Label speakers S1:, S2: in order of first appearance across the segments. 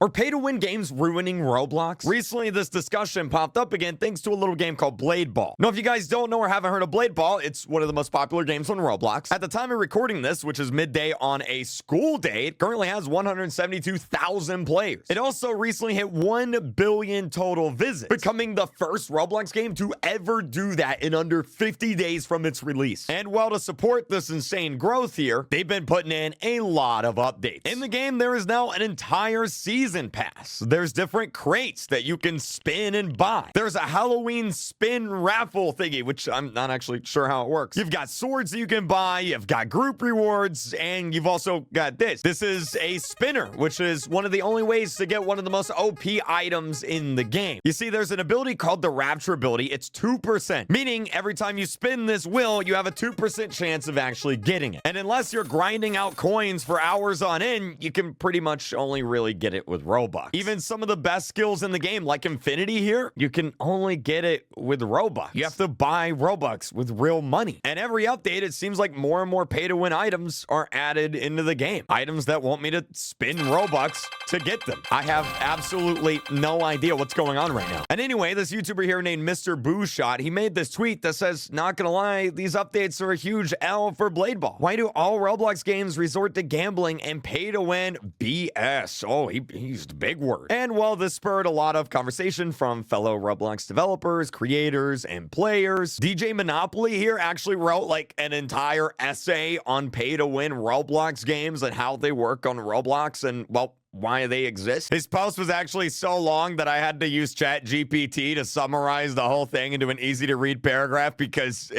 S1: Are pay-to-win games ruining Roblox? Recently, this discussion popped up again thanks to a little game called Blade Ball. Now, if you guys don't know or haven't heard of Blade Ball, it's one of the most popular games on Roblox. At the time of recording this, which is midday on a school day, it currently has 172,000 players. It also recently hit 1 billion total visits, becoming the first Roblox game to ever do that in under 50 days from its release. And while to support this insane growth here, they've been putting in a lot of updates. In the game, there is now an entire season pass. There's different crates that you can spin and buy. There's a Halloween spin raffle thingy, which I'm not actually sure how it works. You've got swords that you can buy, you've got group rewards, and you've also got this. This is a spinner, which is one of the only ways to get one of the most OP items in the game. You see, there's an ability called the Rapture ability. It's 2%, meaning every time you spin this wheel, you have a 2% chance of actually getting it. And unless you're grinding out coins for hours on end, you can pretty much only really get it with Robux. Even some of the best skills in the game, like Infinity here, you can only get it with Robux. You have to buy Robux with real money. And every update, it seems like more and more pay-to-win items are added into the game. Items that want me to spin Robux to get them. I have absolutely no idea what's going on right now. And anyway, this YouTuber here named Mr. Booshot, he made this tweet that says, not gonna lie, these updates are a huge L for Blade Ball. Why do all Roblox games resort to gambling and pay-to-win BS? Oh, he used a big word. And while this spurred a lot of conversation from fellow Roblox developers, creators, and players, DJ Monopoly here actually wrote like an entire essay on pay-to-win Roblox games and how they work on Roblox and, well, why they exist. His post was actually so long that I had to use ChatGPT to summarize the whole thing into an easy-to-read paragraph because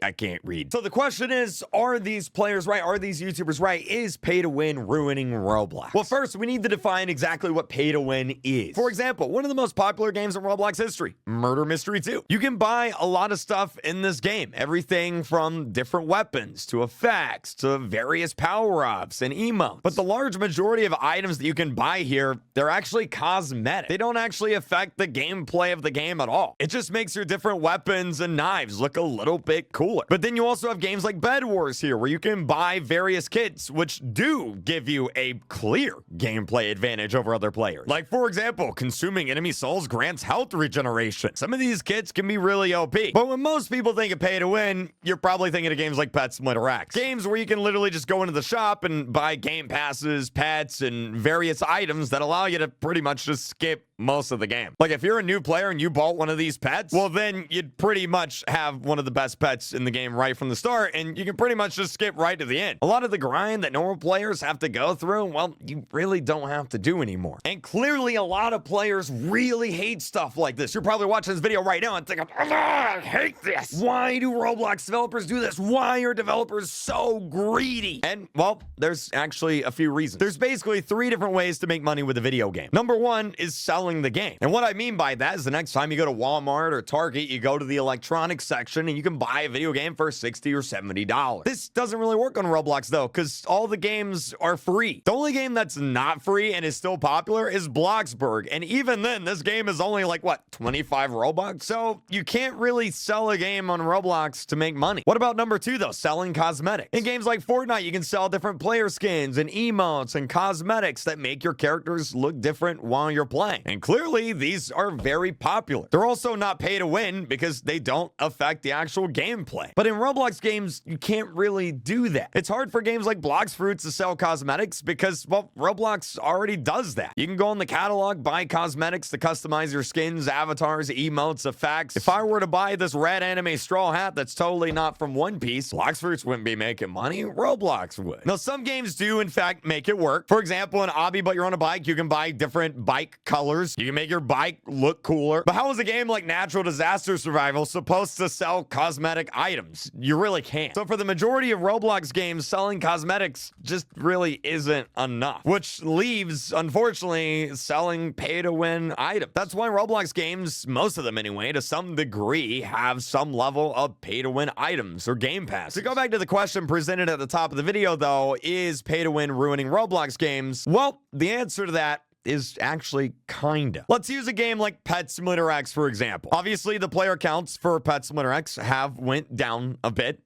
S1: I can't read. So the question is, are these players right? Are these YouTubers right? Is pay-to-win ruining Roblox? Well, first, we need to define exactly what pay-to-win is. For example, one of the most popular games in Roblox history, Murder Mystery 2. You can buy a lot of stuff in this game. Everything from different weapons to effects to various power-ups and emotes. But the large majority of items that you can buy here, they're actually cosmetic. They don't actually affect the gameplay of the game at all. It just makes your different weapons and knives look a little bit cooler. But then you also have games like Bed Wars here, where you can buy various kits, which do give you a clear gameplay advantage over other players. Like, for example, consuming enemy souls grants health regeneration. Some of these kits can be really OP. But when most people think of pay to win, you're probably thinking of games like Pet Simulator X. Games where you can literally just go into the shop and buy game passes, pets, and various items that allow you to pretty much just skip most of the game. Like, if you're a new player and you bought one of these pets, well, then you'd pretty much have one of the best pets in the game right from the start, and you can pretty much just skip right to the end. A lot of the grind that normal players have to go through, well, you really don't have to do anymore. And clearly, a lot of players really hate stuff like this. You're probably watching this video right now and thinking, I hate this. Why do Roblox developers do this? Why are developers so greedy? And, well, there's actually a few reasons. There's basically 3 different ways to make money with a video game. Number 1 is selling the game. And what I mean by that is the next time you go to Walmart or Target, you go to the electronics section and you can buy a video game for $60 or $70. This doesn't really work on Roblox though, because all the games are free. The only game that's not free and is still popular is Bloxburg. And even then, this game is only like, what, 25 Robux? So you can't really sell a game on Roblox to make money. What about number 2 though? Selling cosmetics. In games like Fortnite, you can sell different player skins and emotes and cosmetics that make your characters look different while you're playing. And clearly, these are very popular. They're also not pay to win because they don't affect the actual gameplay. But in Roblox games, you can't really do that. It's hard for games like Bloxfruits to sell cosmetics because, well, Roblox already does that. You can go in the catalog, buy cosmetics to customize your skins, avatars, emotes, effects. If I were to buy this red anime straw hat that's totally not from One Piece, Bloxfruits wouldn't be making money. Roblox would. Now, some games do, in fact, make it work. For example, in Obby But You're on a Bike, you can buy different bike colors. You can make your bike look cooler. But how is a game like Natural Disaster Survival supposed to sell cosmetic items? You really can't. So for the majority of Roblox games, selling cosmetics just really isn't enough, which leaves, unfortunately, selling pay-to-win items. That's why Roblox games, most of them anyway, to some degree, have some level of pay-to-win items or game passes. To go back to the question presented at the top of the video, though, is pay-to-win ruining Roblox games? Well, the answer to that is actually kinda. Let's use a game like Pet Simulator X, for example. Obviously, the player counts for Pet Simulator X have went down a bit,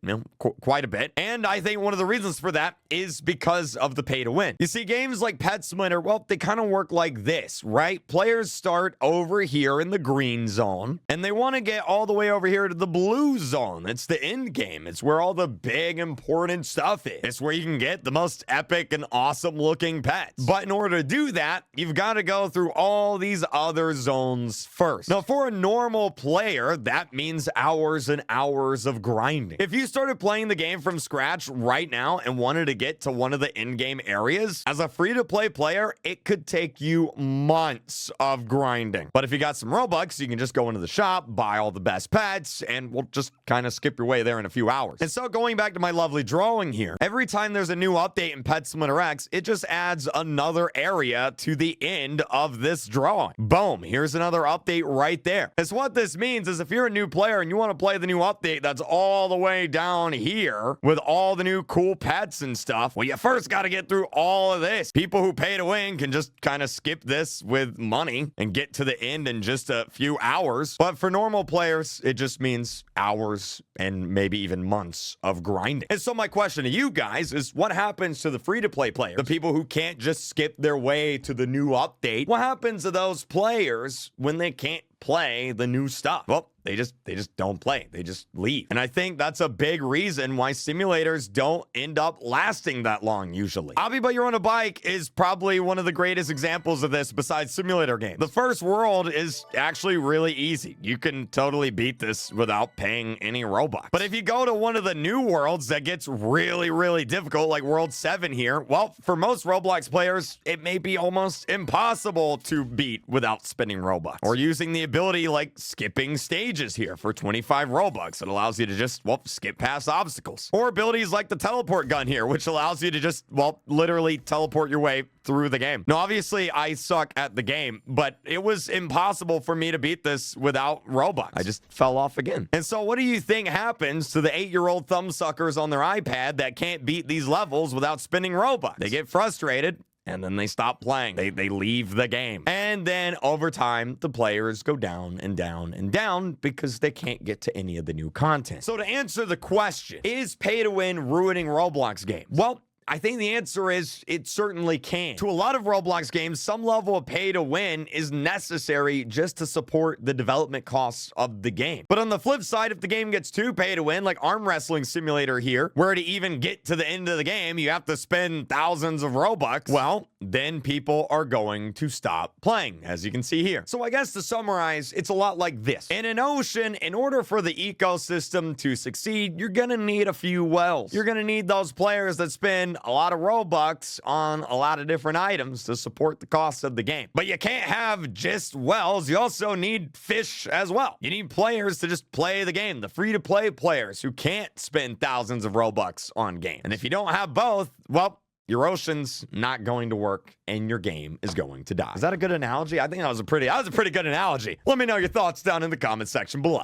S1: quite a bit. And I think one of the reasons for that is because of the pay to win. You see, games like Pet Simulator, well, they kind of work like this, right? Players start over here in the green zone, and they want to get all the way over here to the blue zone. It's the end game. It's where all the big, important stuff is. It's where you can get the most epic and awesome looking pets. But in order to do that, you've got to go through all these other zones first. Now, for a normal player, that means hours and hours of grinding. If you started playing the game from scratch right now and wanted to get to one of the in-game areas, as a free-to-play player, it could take you months of grinding. But if you got some Robux, you can just go into the shop, buy all the best pets, and we'll just kind of skip your way there in a few hours. And so going back to my lovely drawing here, every time there's a new update in Pet Simulator X, it just adds another area to the end of this drawing. Boom, here's another update right there. And so what this means is if you're a new player and you want to play the new update that's all the way down here with all the new cool pets and stuff, well, you first got to get through all of this. People who pay to win can just kind of skip this with money and get to the end in just a few hours. But for normal players, it just means hours and maybe even months of grinding. And so my question to you guys is, what happens to the free-to-play players? The people who can't just skip their way to the new update? What happens to those players when they can't play the new stuff? Well, they just don't play. They just leave. And I think that's a big reason why simulators don't end up lasting that long usually. Obby But You're on a Bike is probably one of the greatest examples of this besides simulator games. The first world is actually really easy. You can totally beat this without paying any Robux. But if you go to one of the new worlds that gets really, really difficult, like World 7 here, well, for most Roblox players, it may be almost impossible to beat without spending Robux. Or using the ability like skipping stages here for 25 Robux. It allows you to just, well, skip past obstacles. Or abilities like the teleport gun here, which allows you to just, well, literally teleport your way through the game. Now, obviously, I suck at the game, but it was impossible for me to beat this without Robux. I just fell off again. And so what do you think happens to the 8-year-old thumbsuckers on their iPad that can't beat these levels without spending Robux? They get frustrated, and then they stop playing. They leave the game. And then over time, the players go down and down and down because they can't get to any of the new content. So to answer the question, is pay to win ruining Roblox games? Well, I think the answer is it certainly can. To a lot of Roblox games, some level of pay to win is necessary just to support the development costs of the game. But on the flip side, if the game gets too pay to win, like Arm Wrestling Simulator here, where to even get to the end of the game, you have to spend thousands of Robux, well, then people are going to stop playing, as you can see here. So I guess to summarize, it's a lot like this. In an ocean, in order for the ecosystem to succeed, you're gonna need a few whales. You're gonna need those players that spend a lot of Robux on a lot of different items to support the cost of the game. But you can't have just whales. You also need fish as well. You need players to just play the game, the free-to-play players who can't spend thousands of Robux on games. And if you don't have both, well, your ocean's not going to work and your game is going to die. Is that a good analogy? I think that was a pretty good analogy. Let me know your thoughts down in the comment section below.